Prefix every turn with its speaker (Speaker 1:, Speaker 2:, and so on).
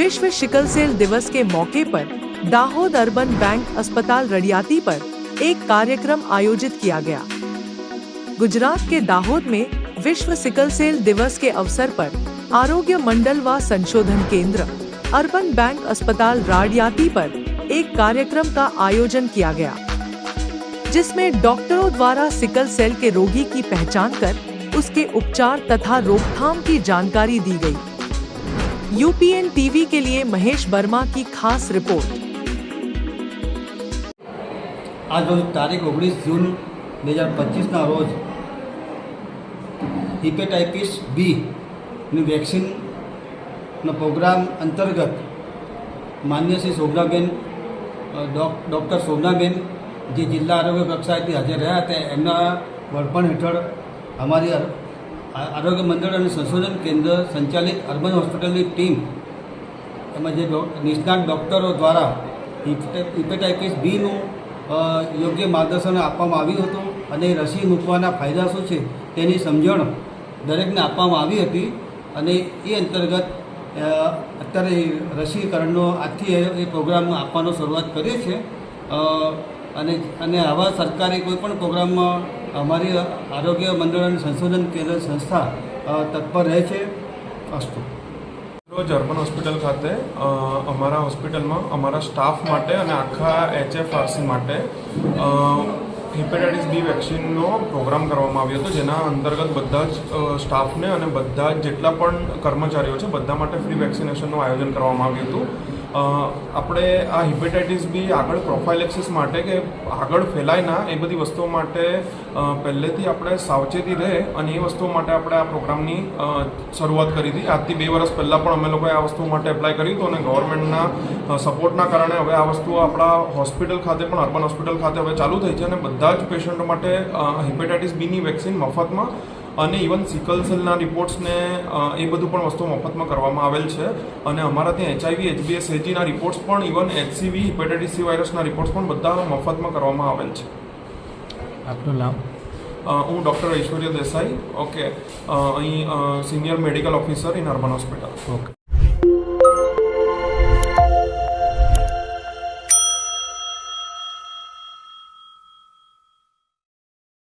Speaker 1: विश्व sickle cell दिवस के मौके पर दाहोद अर्बन बैंक अस्पताल रडियाती पर एक कार्यक्रम आयोजित किया गया। गुजरात के दाहोद में विश्व सिकल सेल दिवस के अवसर पर आरोग्य मंडल व संशोधन केंद्र अर्बन बैंक अस्पताल राडियाती पर एक कार्यक्रम का आयोजन किया गया, जिसमें डॉक्टरों द्वारा सिकल सेल के रोगी की पहचान कर उसके उपचार तथा रोकथाम की जानकारी दी गई। यूपीएन टीवी के लिए महेश वर्मा की खास रिपोर्ट।
Speaker 2: आज रोज तारीख 19 जून 2025 ना रोज હિપેટાઇટિસ બી વેક્સિન પ્રોગ્રામ અંતર્ગત માન્ય શ્રી શોભનાબેન ડૉક્ટર શોભનાબેન જે જિલ્લા આરોગ્ય કક્ષાએથી હાજર રહ્યા હતા, એમના વડપણ હેઠળ અમારી આરોગ્ય મંડળ અને સંશોધન કેન્દ્ર સંચાલિત અર્બન હોસ્પિટલની ટીમ એમાં જે નિષ્ણાત ડૉક્ટરો દ્વારા હિપેટાઇટિસ બીનું યોગ્ય માર્ગદર્શન આપવામાં આવ્યું હતું અને રસી મૂકવાના ફાયદા શું છે તેની સમજણ દરેકને આપવામાં આવી હતી અને એ અંતર્ગત અત્યારે રસીકરણનો આજથી એ પ્રોગ્રામ આપવાનો શરૂઆત કરીએ છીએ અને આવા સરકારી કોઈપણ પ્રોગ્રામમાં અમારી આરોગ્ય મંડળ અને સંશોધન કેન્દ્ર સંસ્થા તત્પર રહે છે। અસ્તુ।
Speaker 3: રોજ અર્બન હોસ્પિટલ ખાતે અમારા હોસ્પિટલમાં અમારા સ્ટાફ માટે અને આખા એચએફઆરસી માટે હિપેટાઇટિસ બી વેક્સિનનો પ્રોગ્રામ કરવામાં આવ્યો હતો, જેના અંતર્ગત બધા જ સ્ટાફને અને બધા જ જેટલા પણ કર્મચારીઓ છે બધા માટે ફ્રી વેક્સિનેશનનું આયોજન કરવામાં આવ્યું હતું। આપણે આ હિપેટાઇટિસ બી આગળ પ્રોફાઇલેક્સિસ માટે કે આગળ ફેલાય ના એ બધી વસ્તુઓ માટે પહેલેથી આપણે સાવચેતી રહે અને એ વસ્તુઓ માટે આપણે આ પ્રોગ્રામની શરૂઆત કરી હતી। આજથી 2 વર્ષ પહેલાં પણ અમે લોકોએ આ વસ્તુ માટે એપ્લાય કર્યું હતું અને ગવર્મેન્ટના સપોર્ટના કારણે હવે આ વસ્તુઓ આપણા હોસ્પિટલ ખાતે પણ અર્બન હોસ્પિટલ ખાતે હવે ચાલુ થઈ છે અને બધા જ પેશન્ટો માટે હિપેટાઇટિસ બીની વેક્સિન મફતમાં અને ઇવન સિકલ સેલના રિપોર્ટ્સને એ બધું પણ વસ્તુઓ મફતમાં કરવામાં આવેલ છે અને અમારા ત્યાં HIV, HBS, AGના રિપોર્ટ્સ પણ ઇવન HCV હિપેટાઇટિસ સી વાયરસના રિપોર્ટ્સ પણ બધા મફતમાં કરવામાં આવેલ છે।
Speaker 4: આપનું નામ?
Speaker 3: હું ડૉક્ટર ઐશ્વર્ય દેસાઈ, ઓકે, અહીં senior medical officer in urban hospital.
Speaker 4: Okay.